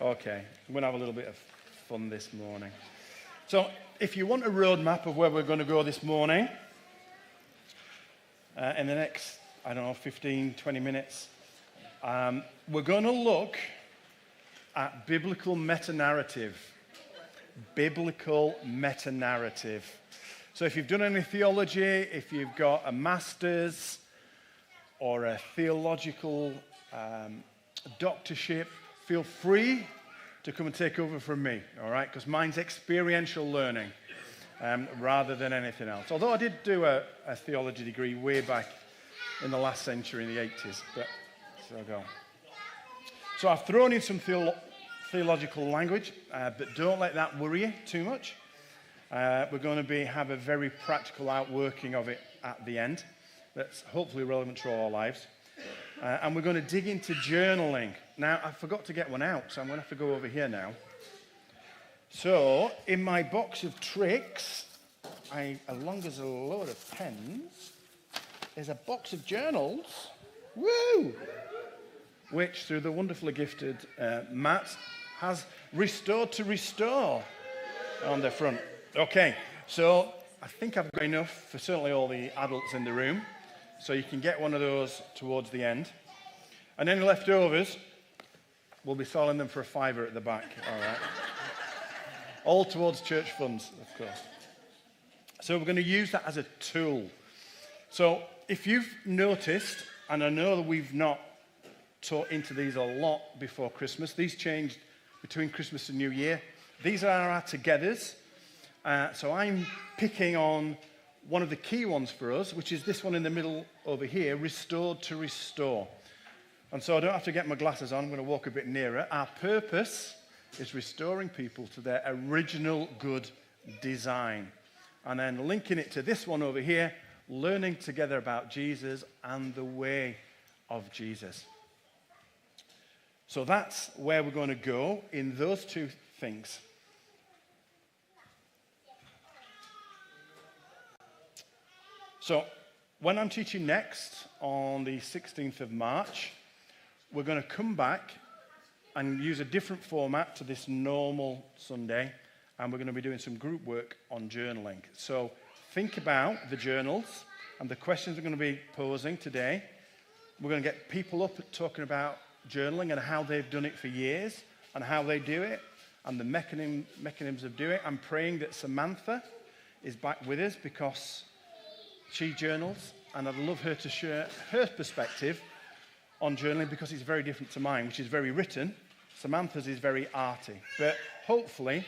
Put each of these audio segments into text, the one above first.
Okay, I'm going to have a little bit of fun this morning. So, if you want a roadmap of where we're going to go this morning, in the next, 15, 20 minutes, we're going to look at biblical meta-narrative. Biblical meta-narrative. So if you've done any theology, if you've got a master's or a theological doctorship, feel free to come and take over from me, all right? Because mine's experiential learning rather than anything else. Although I did do a theology degree way back in the last century, in the 80s, but so I go. So I've thrown in some theological language, but don't let that worry you too much. We're going to have a very practical outworking of it at the end that's hopefully relevant to all our lives. And we're going to dig into journaling. Now, I forgot to get one out, so I'm going to have to go over here now. So, in my box of tricks, along with a load of pens, there's a box of journals. Woo! Which, through the wonderfully gifted Matt, has Restored to Restore on the front. Okay, so I think I've got enough for certainly all the adults in the room. So you can get one of those towards the end. And any leftovers, we'll be selling them for £5 at the back. All right. All towards church funds, of course. So we're going to use that as a tool. So if you've noticed, and I know that we've not taught into these a lot before Christmas. These changed between Christmas and New Year. These are our togethers. So I'm picking on one of the key ones for us, which is this one in the middle over here, Restored to Restore. And so I don't have to get my glasses on. I'm going to walk a bit nearer. Our purpose is restoring people to their original good design. And then linking it to this one over here, learning together about Jesus and the way of Jesus. So that's where we're going to go in those two things. So when I'm teaching next on the 16th of March, we're going to come back and use a different format to this normal Sunday, and we're going to be doing some group work on journaling. So think about the journals and the questions we're going to be posing today. We're going to get people up talking about journaling and how they've done it for years and how they do it and the mechanisms of doing it. I'm praying that Samantha is back with us because she journals, and I'd love her to share her perspective on journaling because it's very different to mine, which is very written. Samantha's is very arty. But hopefully,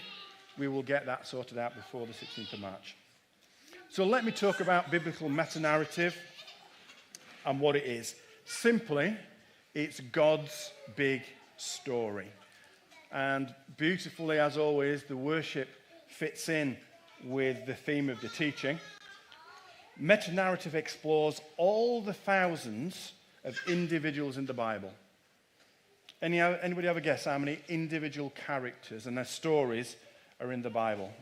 we will get that sorted out before the 16th of March. So let me talk about biblical meta-narrative and what it is. Simply, it's God's big story. And beautifully, as always, the worship fits in with the theme of the teaching. Meta-narrative explores all the thousands of individuals in the Bible. Anybody have a guess how many individual characters and their stories are in the Bible?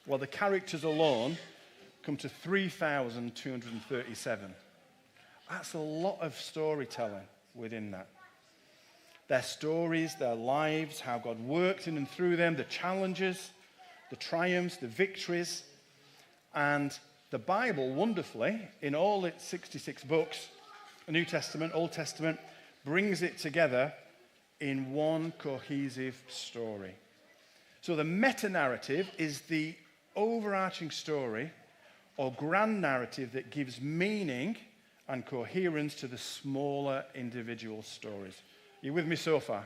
Well, the characters alone come to 3,237. That's a lot of storytelling within that. Their stories, their lives, how God worked in and through them, the challenges, the triumphs, the victories. And the Bible, wonderfully, in all its 66 books, New Testament, Old Testament, brings it together in one cohesive story. So the meta-narrative is the overarching story or grand narrative that gives meaning and coherence to the smaller individual stories. Are you with me so far?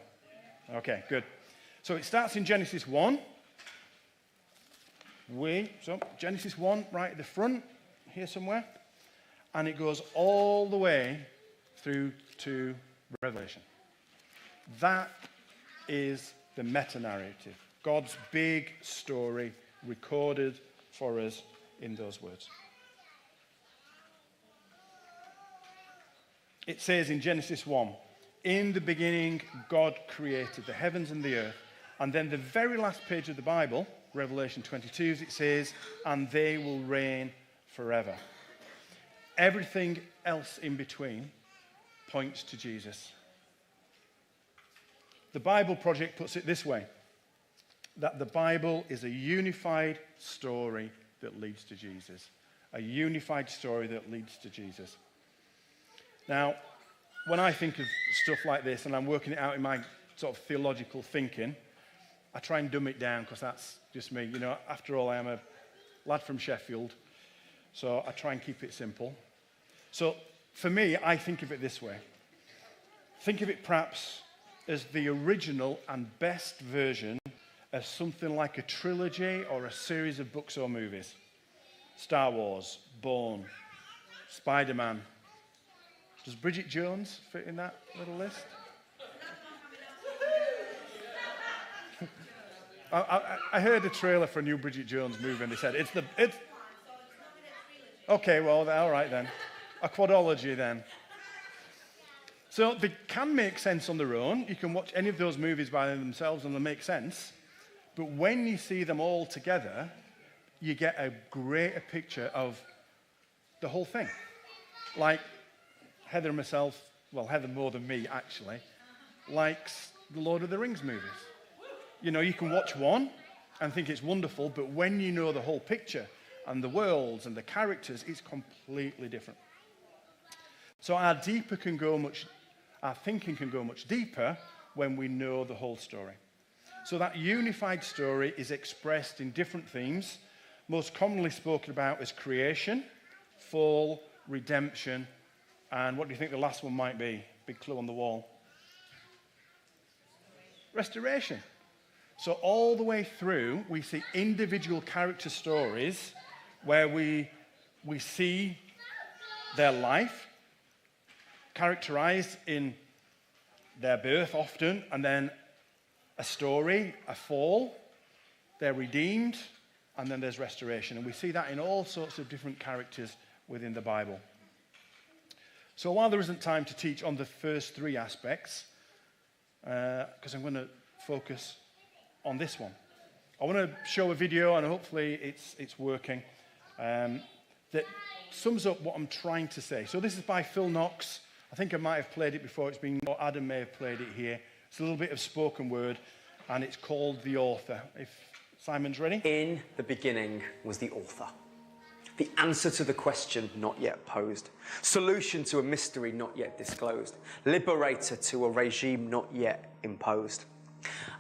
Okay, good. So it starts in Genesis 1. So Genesis 1 right at the front, here somewhere, and it goes all the way through to Revelation. That is the meta-narrative, God's big story recorded for us in those words. It says in Genesis 1, in the beginning God created the heavens and the earth, and then the very last page of the Bible, Revelation 22, it says, and they will reign forever. Everything else in between points to Jesus. The Bible Project puts it this way, that the Bible is a unified story that leads to Jesus. A unified story that leads to Jesus. Now, when I think of stuff like this and I'm working it out in my sort of theological thinking, I try and dumb it down because that's just me. You know, after all, I am a lad from Sheffield, so I try and keep it simple. So for me, I think of it this way. Think of it perhaps as the original and best version of something like a trilogy or a series of books or movies. Star Wars, Bourne, Spider-Man. Does Bridget Jones fit in that little list? I heard a trailer for a new Bridget Jones movie and they said it's okay, well, all right then. A quadology then. So they can make sense on their own. You can watch any of those movies by themselves and they'll make sense. But when you see them all together, you get a greater picture of the whole thing. Like Heather and myself, well, Heather more than me actually, likes the Lord of the Rings movies. You know, you can watch one and think it's wonderful, but when you know the whole picture and the worlds and the characters, it's completely different. So our thinking can go much deeper when we know the whole story. So that unified story is expressed in different themes, most commonly spoken about as creation, fall, redemption, and what do you think the last one might be? Big clue on the wall. Restoration. So all the way through, we see individual character stories where we see their life characterized in their birth often, and then a story, a fall, they're redeemed, and then there's restoration. And we see that in all sorts of different characters within the Bible. So while there isn't time to teach on the first three aspects, because I'm going to focus on this one. I want to show a video, and hopefully it's working, that sums up what I'm trying to say. So this is by Phil Knox. I think I might have played it before. Or Adam may have played it here. It's a little bit of spoken word, and it's called The Author. If Simon's ready. In the beginning was the author. The answer to the question not yet posed. Solution to a mystery not yet disclosed. Liberator to a regime not yet imposed.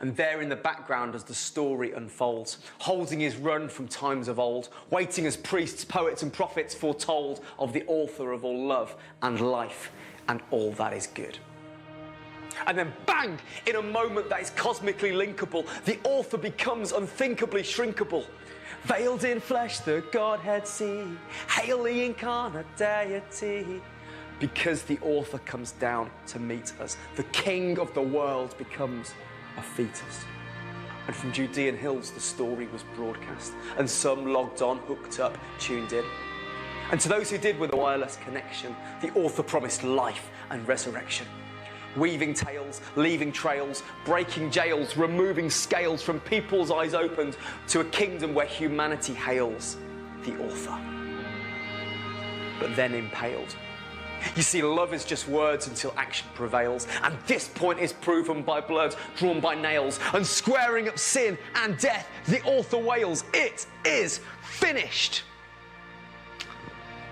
And there in the background as the story unfolds, holding his run from times of old, waiting as priests, poets and prophets foretold of the author of all love and life and all that is good. And then bang, in a moment that is cosmically linkable, the author becomes unthinkably shrinkable. Veiled in flesh, the Godhead see, hail the incarnate deity. Because the author comes down to meet us, the king of the world becomes a fetus. And from Judean hills the story was broadcast, and some logged on, hooked up, tuned in. And to those who did with a wireless connection, the author promised life and resurrection. Weaving tales, leaving trails, breaking jails, removing scales from people's eyes opened to a kingdom where humanity hails the author. But then impaled. You see, love is just words until action prevails, and this point is proven by blood drawn by nails, and squaring up sin and death, the author wails, it is finished.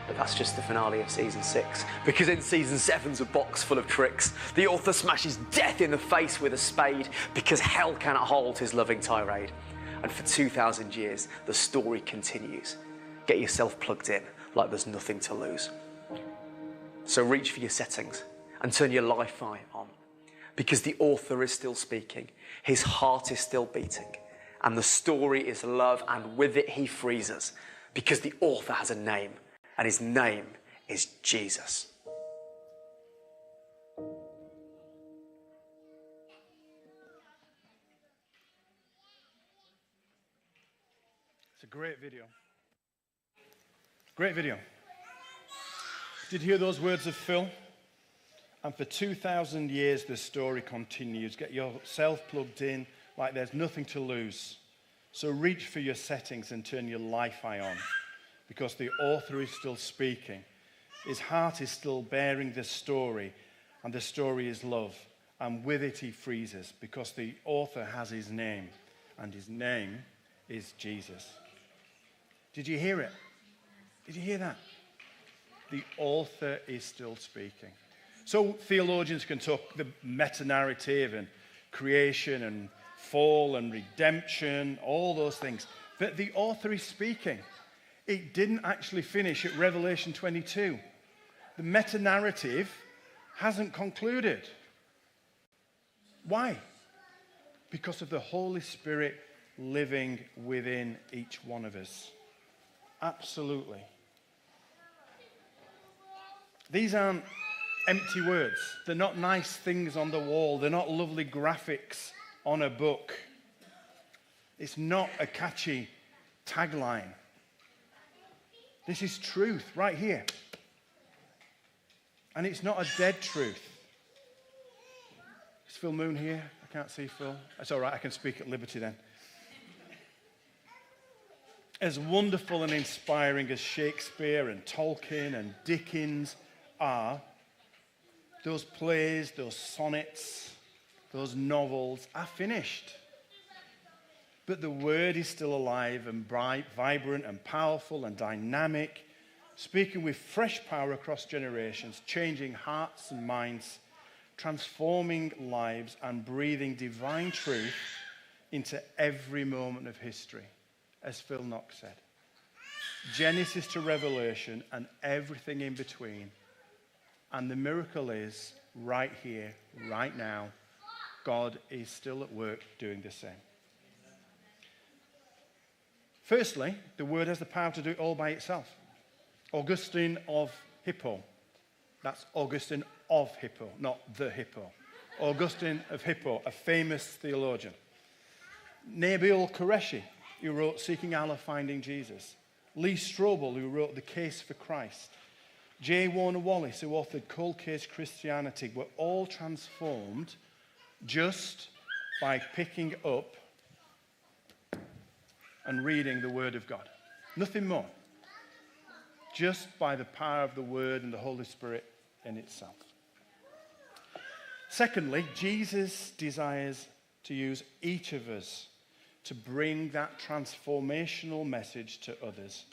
But that's just the finale of season 6, because in season 7's a box full of tricks. The author smashes death in the face with a spade, because hell cannot hold his loving tirade. And for 2,000 years, the story continues. Get yourself plugged in like there's nothing to lose. So reach for your settings and turn your Li-Fi on, because the author is still speaking, his heart is still beating, and the story is love, and with it he frees us, because the author has a name, and his name is Jesus. It's a great video. Great video. Did you hear those words of Phil? And for 2,000 years, the story continues. Get yourself plugged in like there's nothing to lose. So reach for your settings and turn your Li-Fi on, because the author is still speaking. His heart is still bearing the story, and the story is love. and with it he frees us because the author has his name, and his name is Jesus. Did you hear it? Did you hear that? The author is still speaking. So theologians can talk the meta-narrative and creation and fall and redemption, all those things. But the author is speaking. It didn't actually finish at Revelation 22. The meta-narrative hasn't concluded. Why? Because of the Holy Spirit living within each one of us. Absolutely. These aren't empty words. They're not nice things on the wall. They're not lovely graphics on a book. It's not a catchy tagline. This is truth right here. And it's not a dead truth. Is Phil Moon here? I can't see Phil. That's all right, I can speak at liberty then. As wonderful and inspiring as Shakespeare and Tolkien and Dickens are, those plays, those sonnets, those novels are finished. But the word is still alive and bright, vibrant and powerful and dynamic, speaking with fresh power across generations, changing hearts and minds, transforming lives and breathing divine truth into every moment of history, as Phil Knox said. Genesis to Revelation and everything in between. And the miracle is, right here, right now, God is still at work doing the same. Firstly, the word has the power to do it all by itself. Augustine of Hippo. That's Augustine of Hippo, not the Hippo. Augustine of Hippo, a famous theologian. Nabil Qureshi, who wrote Seeking Allah, Finding Jesus. Lee Strobel, who wrote The Case for Christ. J. Warner Wallace, who authored Cold Case Christianity, were all transformed just by picking up and reading the Word of God. Nothing more. Just by the power of the Word and the Holy Spirit in itself. Secondly, Jesus desires to use each of us to bring that transformational message to others.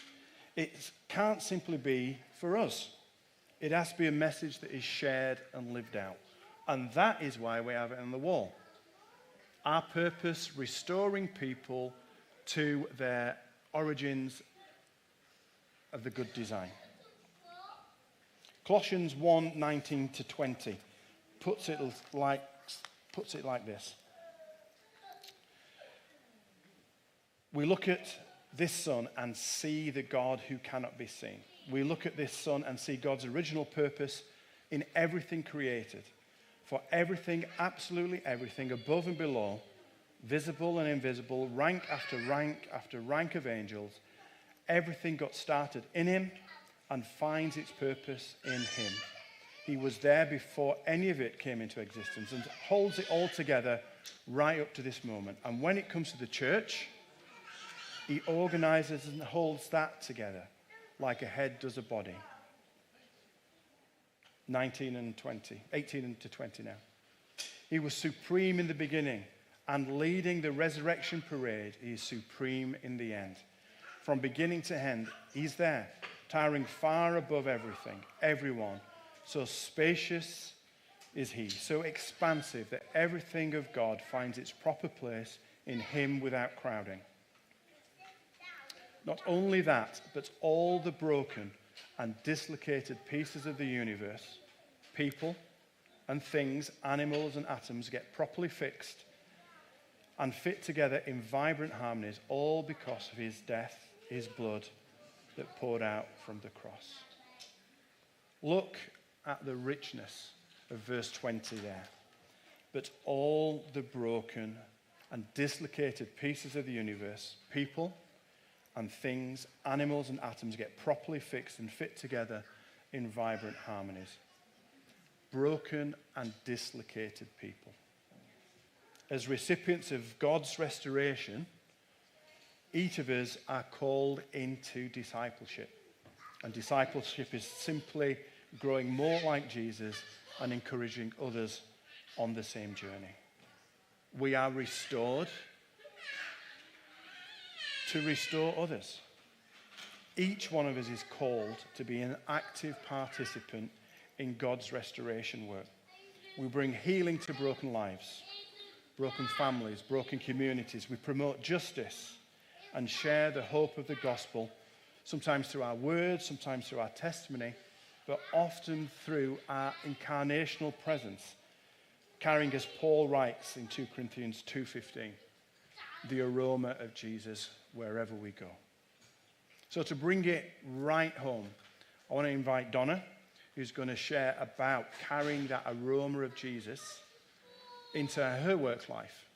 It can't simply be for us. It has to be a message that is shared and lived out. And that is why we have it on the wall. Our purpose, restoring people to their origins of the good design. Colossians 1:19-20 puts it like this. We look at this Son and see the God who cannot be seen. We look at this Son and see God's original purpose in everything created. For everything, absolutely everything, above and below, visible and invisible, rank after rank of angels, everything got started in him and finds its purpose in him. He was there before any of it came into existence and holds it all together right up to this moment. And when it comes to the church, he organizes and holds that together like a head does a body. 18 and to 20 now. He was supreme in the beginning, and leading the resurrection parade, he is supreme in the end. From beginning to end, he's there, towering far above everything, everyone. So spacious is he, so expansive that everything of God finds its proper place in him without crowding. Not only that, but all the broken and dislocated pieces of the universe, people and things, animals and atoms, get properly fixed and fit together in vibrant harmonies, all because of his death, his blood that poured out from the cross. Look at the richness of verse 20 there. But all the broken and dislocated pieces of the universe, people and things, animals and atoms, get properly fixed and fit together in vibrant harmonies. Broken and dislocated people. As recipients of God's restoration, each of us are called into discipleship. And discipleship is simply growing more like Jesus and encouraging others on the same journey. We are restored to restore others. Each one of us is called to be an active participant in God's restoration work. We bring healing to broken lives, broken families, broken communities. We promote justice and share the hope of the gospel, sometimes through our words, sometimes through our testimony, but often through our incarnational presence, carrying, as Paul writes in 2 Corinthians 2:15, the aroma of Jesus wherever we go. So to bring it right home, I want to invite Donna, who's going to share about carrying that aroma of Jesus into her work life,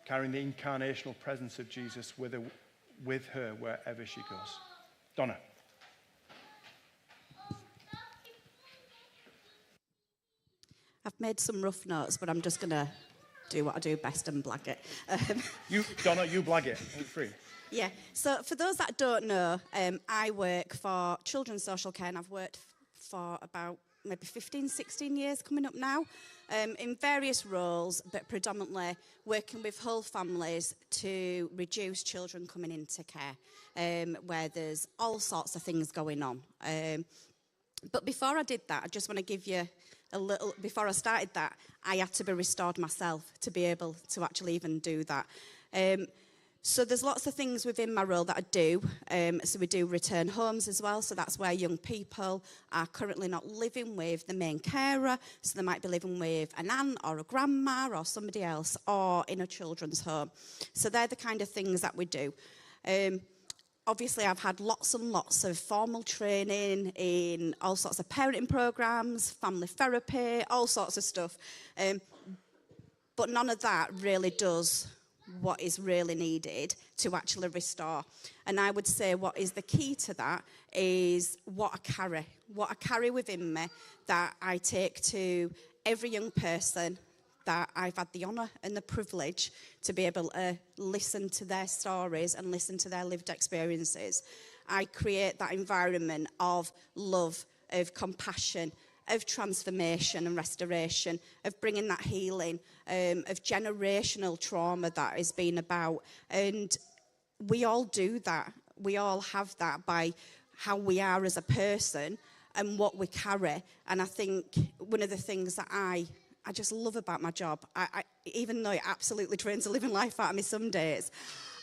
carrying the incarnational presence of Jesus with her wherever she goes. Donna. I've made some rough notes, but I'm just going to do what I do best and blag it. Donna, you blag it. It's free. Yeah, so for those that don't know, I work for Children's Social Care, and I've worked for about maybe 15, 16 years coming up now, in various roles, but predominantly working with whole families to reduce children coming into care, where there's all sorts of things going on. But before I did that, I just want to give you a little, before I started that, I had to be restored myself to be able to actually even do that. So there's lots of things within my role that I do. So we do return homes as well. So that's where young people are currently not living with the main carer. So they might be living with an aunt or a grandma or somebody else, or in a children's home. So they're the kind of things that we do. Obviously, I've had lots and lots of formal training in all sorts of parenting programs, family therapy, all sorts of stuff. But none of that really does what is really needed to actually restore. And I would say what is the key to that is what I carry within me that I take to every young person that I've had the honour and the privilege to be able to listen to their stories and listen to their lived experiences. I create that environment of love, of compassion, of transformation and restoration, of bringing that healing, of generational trauma that has been about. And we all do that. We all have that by how we are as a person and what we carry. And I think one of the things that I just love about my job, even though it absolutely drains the living life out of me some days,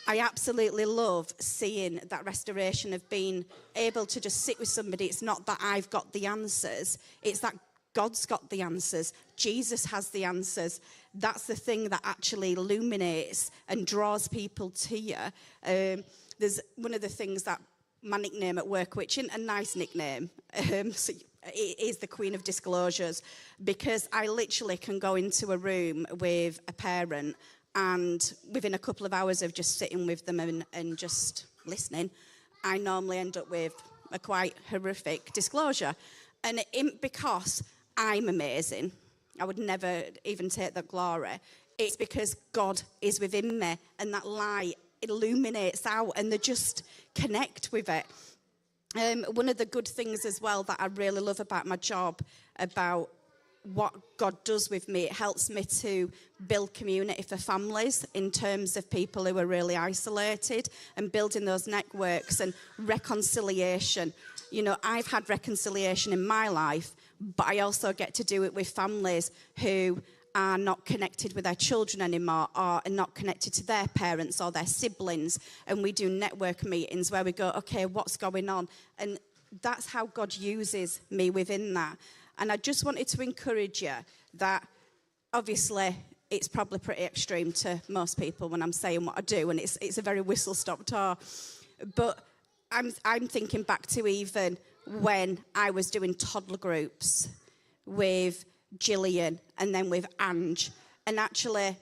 I absolutely love seeing that restoration of being able to just sit with somebody. It's not that I've got the answers. It's that God's got the answers. Jesus has the answers. That's the thing that actually illuminates and draws people to you. There's one of the things that my nickname at work, which isn't a nice nickname, so it is the Queen of Disclosures, because I literally can go into a room with a parent and within a couple of hours of just sitting with them and just listening, I normally end up with a quite horrific disclosure. And it isn't because I'm amazing. I would never even take that glory. It's because God is within me and that light illuminates out and they just connect with it. One of the good things as well that I really love about my job, about what God does with me, it helps me to build community for families in terms of people who are really isolated and building those networks and reconciliation. You know, I've had reconciliation in my life, but I also get to do it with families who are not connected with their children anymore or are not connected to their parents or their siblings. And we do network meetings where we go, okay, what's going on? And that's how God uses me within that. And I just wanted to encourage you that obviously it's probably pretty extreme to most people when I'm saying what I do, and it's a very whistle-stop tour. But I'm thinking back to even when I was doing toddler groups with Gillian and then with Ange. And actually,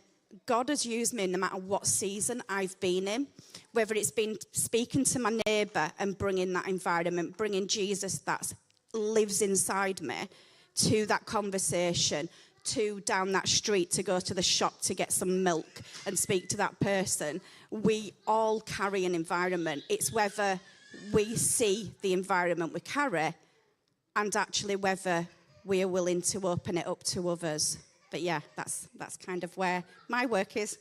God has used me no matter what season I've been in, whether it's been speaking to my neighbour and bringing that environment, bringing Jesus that lives inside me to that conversation, to down that street to go to the shop to get some milk and speak to that person. We all carry an environment. It's whether we see the environment we carry and actually whether we are willing to open it up to others. But yeah, that's kind of where my work is.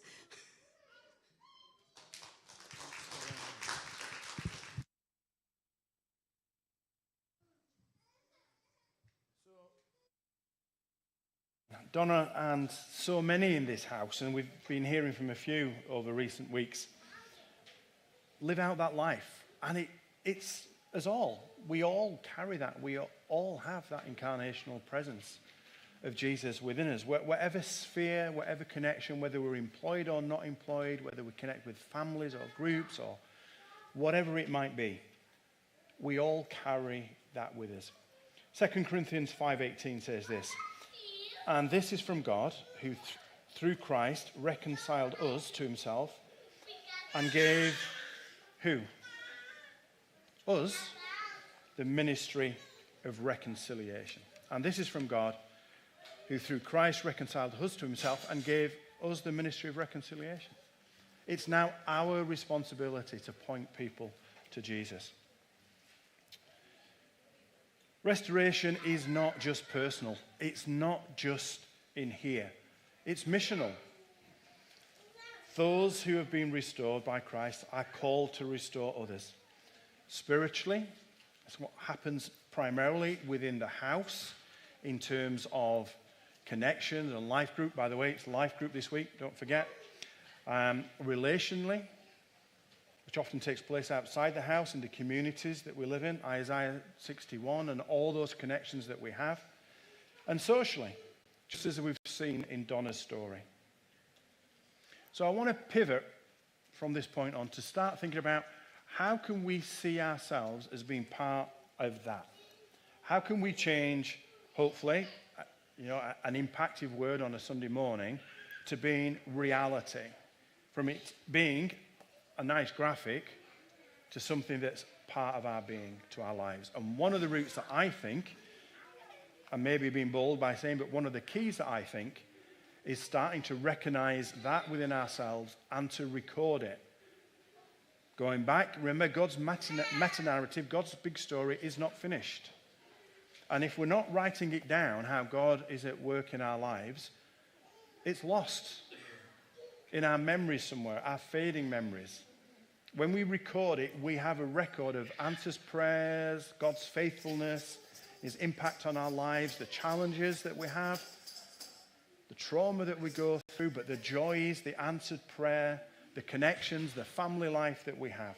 Donna and so many in this house, and we've been hearing from a few over recent weeks, live out that life. And it's us all. We all carry that. We all have that incarnational presence of Jesus within us. Whatever sphere, whatever connection, whether we're employed or not employed, whether we connect with families or groups or whatever it might be, we all carry that with us. 2 Corinthians 5:18 says this, "And this is from God, who through Christ reconciled us to himself and gave," who? Us, the ministry of reconciliation. And this is from God, who through Christ reconciled us to himself and gave us the ministry of reconciliation. It's now our responsibility to point people to Jesus. Restoration is not just personal. It's not just in here. It's missional. Those who have been restored by Christ are called to restore others. Spiritually, that's what happens primarily within the house in terms of connections and life group. By the way, it's life group this week, don't forget. Relationally, which often takes place outside the house in the communities that we live in, Isaiah 61 and all those connections that we have. And socially, just as we've seen in Donna's story. So I want to pivot from this point on to start thinking about how can we see ourselves as being part of that? How can we change, hopefully, an impactful word on a Sunday morning to being reality, from it being a nice graphic to something that's part of our being, to our lives. And one of the routes that I think, and maybe being bold by saying, but one of the keys that I think is starting to recognize that within ourselves and to record it. Going back, remember, God's meta-narrative, God's big story is not finished. And if we're not writing it down, how God is at work in our lives, it's lost in our memories somewhere, our fading memories. When we record it, we have a record of answers prayers, God's faithfulness, his impact on our lives, the challenges that we have, the trauma that we go through, but the joys, the answered prayer, the connections, the family life that we have.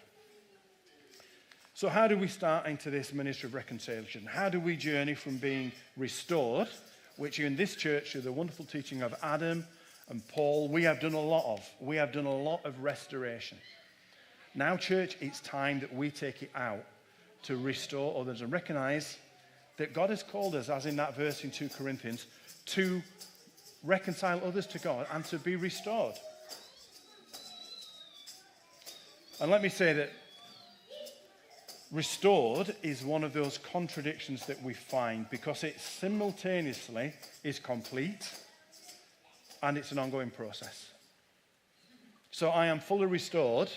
So how do we start into this ministry of reconciliation? How do we journey from being restored, which in this church, through the wonderful teaching of Adam and Paul, we have done a lot of. We have done a lot of restoration. Now, church, it's time that we take it out to restore others and recognize that God has called us, as in that verse in 2 Corinthians, to reconcile others to God and to be restored. And let me say that restored is one of those contradictions that we find because it simultaneously is complete and it's an ongoing process. So I am fully restored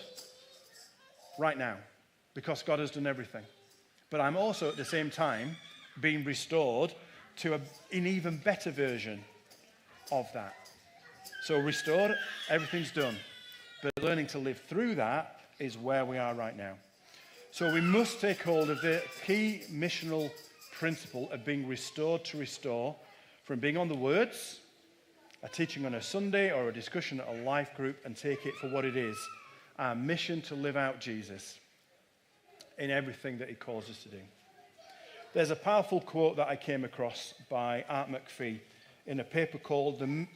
right now because God has done everything. But I'm also at the same time being restored to an even better version of that. So restored, everything's done. But learning to live through that is where we are right now. So we must take hold of the key missional principle of being restored to restore, from being on the words, a teaching on a Sunday or a discussion at a life group, and take it for what it is, our mission to live out Jesus in everything that he calls us to do. There's a powerful quote that I came across by Art McPhee in a paper called The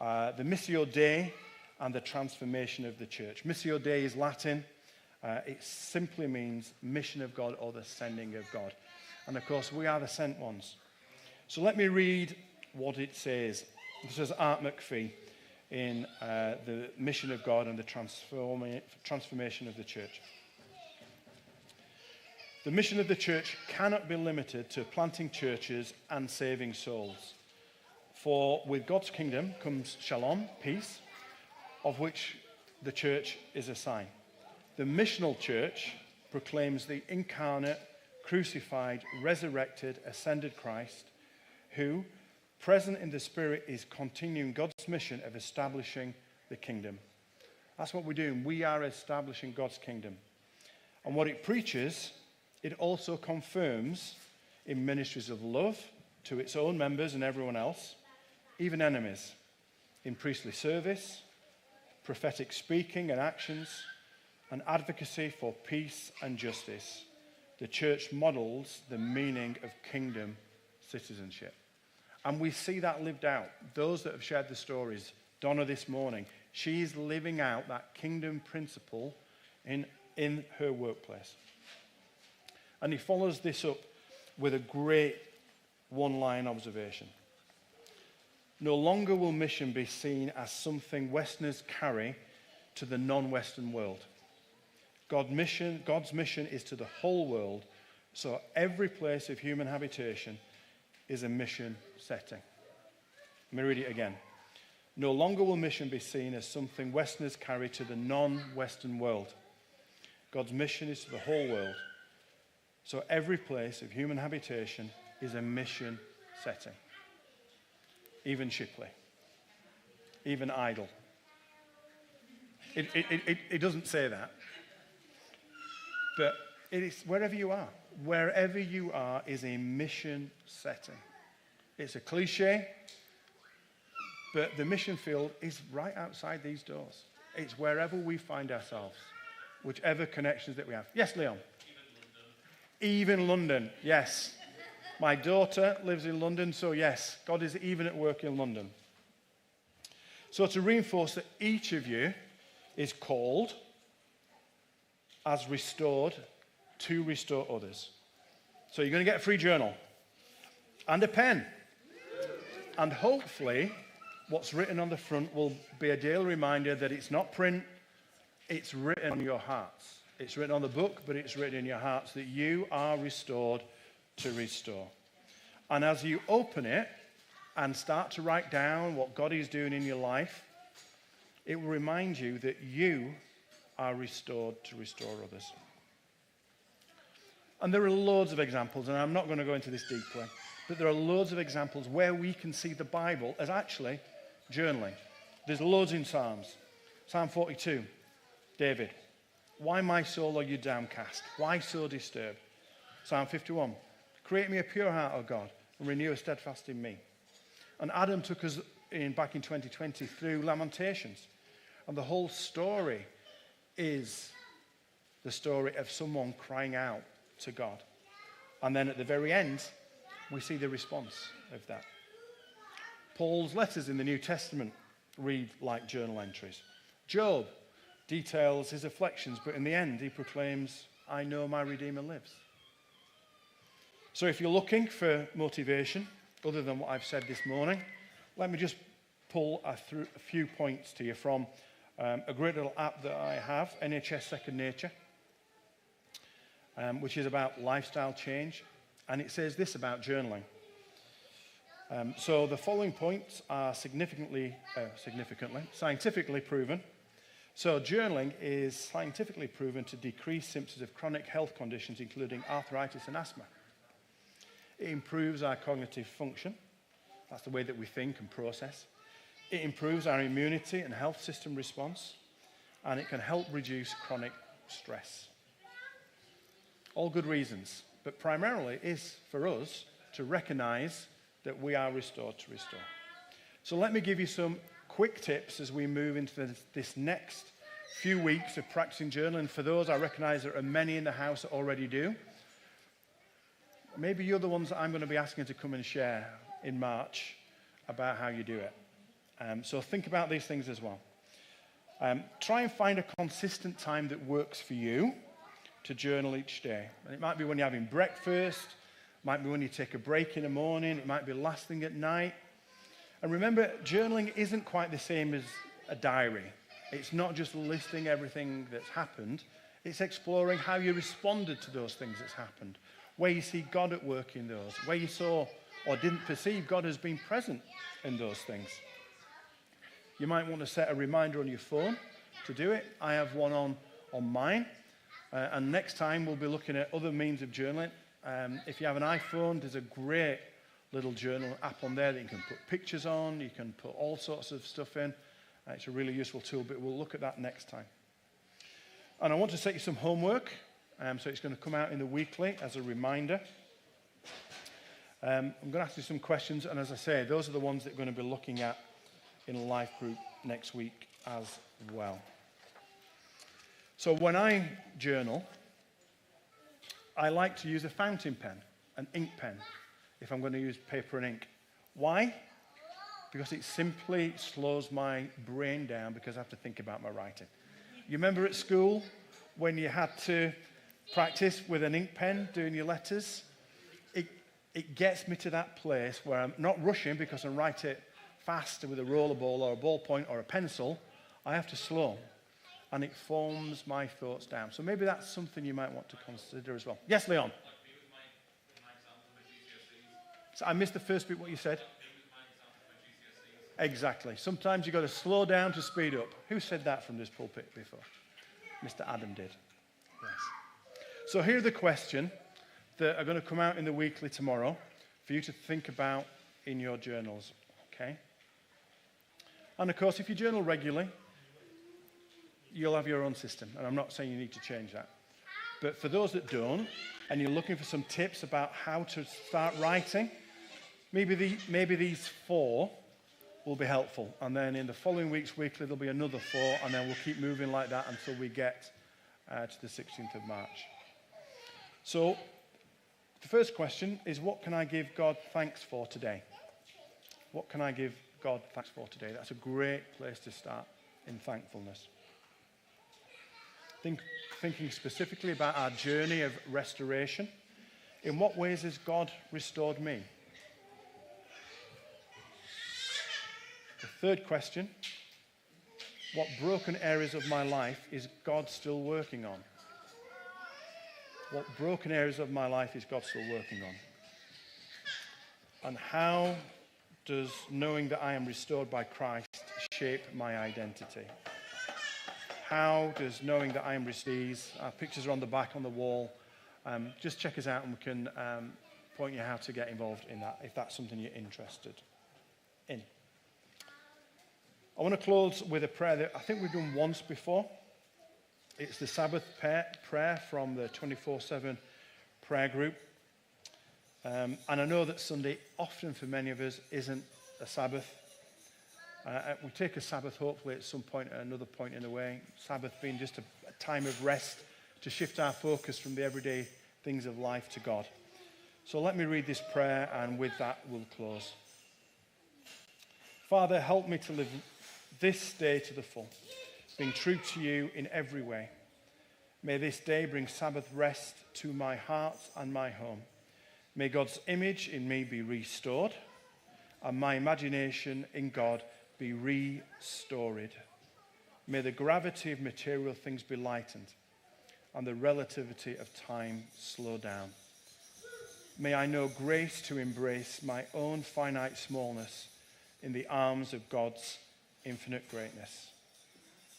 Missio Dei and the Transformation of the Church. Missio Dei is Latin. It simply means mission of God or the sending of God. And of course, we are the sent ones. So let me read what it says. This is Art McPhee in the mission of God and the transformation of the church. The mission of the church cannot be limited to planting churches and saving souls. For with God's kingdom comes shalom, peace, of which the church is a sign. The missional church proclaims the incarnate, crucified, resurrected, ascended Christ, who, Present in the Spirit is continuing God's mission of establishing the kingdom. That's what we're doing. We are establishing God's kingdom. And what it preaches, it also confirms in ministries of love to its own members and everyone else, even enemies, in priestly service, prophetic speaking and actions, and advocacy for peace and justice. The church models the meaning of kingdom citizenship. And we see that lived out. Those that have shared the stories, Donna this morning, she's living out that kingdom principle in her workplace. And he follows this up with a great one-line observation. No longer will mission be seen as something Westerners carry to the non-Western world. God's mission is to the whole world, so every place of human habitation is a mission setting. Let me read it again. No longer will mission be seen as something Westerners carry to the non-Western world. God's mission is to the whole world, so every place of human habitation is a mission setting. Even Shipley, even Idle. It doesn't say that. But it is wherever you are. Wherever you are is a mission setting. It's a cliche, but the mission field is right outside these doors. It's wherever we find ourselves, whichever connections that we have. Yes, Leon? Even London, yes. My daughter lives in London, so yes, God is even at work in London. So to reinforce that each of you is called as restored to restore others. So you're going to get a free journal and a pen. And hopefully what's written on the front will be a daily reminder that it's not print, it's written on your hearts. It's written on the book, but it's written in your hearts that you are restored to restore. And as you open it and start to write down what God is doing in your life, it will remind you that you are restored to restore others. And there are loads of examples, and I'm not going to go into this deeply, but there are loads of examples where we can see the Bible as actually journaling. There's loads in Psalms. Psalm 42, David. Why, my soul, are you downcast? Why so disturbed? Psalm 51. Create me a pure heart, O God, and renew a steadfast in me. And Adam took us back in 2020 through Lamentations. And the whole story is the story of someone crying out to God. And then at the very end, we see the response of that. Paul's letters in the New Testament read like journal entries. Job details his afflictions, but in the end, he proclaims, I know my Redeemer lives. So if you're looking for motivation, other than what I've said this morning, let me just pull a few points to you from a great little app that I have, NHS Second Nature, which is about lifestyle change. And it says this about journaling. So the following points are significantly scientifically proven. So journaling is scientifically proven to decrease symptoms of chronic health conditions, including arthritis and asthma. It improves our cognitive function. That's the way that we think and process. It improves our immunity and health system response, and it can help reduce chronic stress. All good reasons, but primarily is for us to recognize that we are restored to restore. So let me give you some quick tips as we move into this next few weeks of practicing journaling. For those, I recognize there are many in the house that already do. Maybe you're the ones that I'm going to be asking to come and share in March about how you do it. So think about these things as well. Try and find a consistent time that works for you to journal each day. And it might be when you're having breakfast, it might be when you take a break in the morning, it might be last thing at night. And remember, journaling isn't quite the same as a diary. It's not just listing everything that's happened. It's exploring how you responded to those things that's happened, where you see God at work in those, where you saw or didn't perceive God has been present in those things. You might want to set a reminder on your phone to do it. I have one on mine. And next time we'll be looking at other means of journaling. If you have an iPhone, there's a great little journal app on there that you can put pictures on, you can put all sorts of stuff in. It's a really useful tool, but we'll look at that next time. And I want to set you some homework, so it's going to come out in the weekly as a reminder. I'm going to ask you some questions, and as I say, those are the ones that we're going to be looking at in a life group next week as well. So when I journal, I like to use a fountain pen, an ink pen, if I'm going to use paper and ink. Why? Because it simply slows my brain down because I have to think about my writing. You remember at school when you had to practice with an ink pen doing your letters? It gets me to that place where I'm not rushing because I write it fast with a rollerball or a ballpoint or a pencil. I have to slow, and it forms my thoughts down. So maybe that's something you might want to consider as well. Yes, Leon? So I missed the first bit, what you said. Exactly. Sometimes you've got to slow down to speed up. Who said that from this pulpit before? Mr. Adam did. Yes. So here's the question that are going to come out in the weekly tomorrow for you to think about in your journals, okay? And of course, if you journal regularly, you'll have your own system, and I'm not saying you need to change that. But for those that don't, and you're looking for some tips about how to start writing, maybe these 4 will be helpful. And then in the following week's weekly, there'll be another 4, and then we'll keep moving like that until we get to the 16th of March. So the first question is, what can I give God thanks for today? What can I give God thanks for today? That's a great place to start in thankfulness. Thinking specifically about our journey of restoration. In what ways has God restored me? The third question, what broken areas of my life is God still working on? What broken areas of my life is God still working on? And how does knowing that I am restored by Christ shape my identity? How does knowing that I am restored, our pictures are on the back on the wall, just check us out and we can point you how to get involved in that, if that's something you're interested in. I want to close with a prayer that I think we've done once before. It's the Sabbath prayer from the 24/7 prayer group. And I know that Sunday often for many of us isn't a Sabbath. We take a Sabbath hopefully at some point at another point in the way. Sabbath being just a time of rest to shift our focus from the everyday things of life to God. So let me read this prayer, and with that we'll close. Father, help me to live this day to the full, being true to you in every way. May this day bring Sabbath rest to my heart and my home. May God's image in me be restored, and my imagination in God be restored. May the gravity of material things be lightened, and the relativity of time slow down. May I know grace to embrace my own finite smallness in the arms of God's infinite greatness.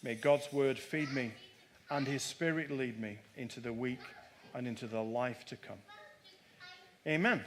May God's word feed me and his spirit lead me into the week and into the life to come. Amen.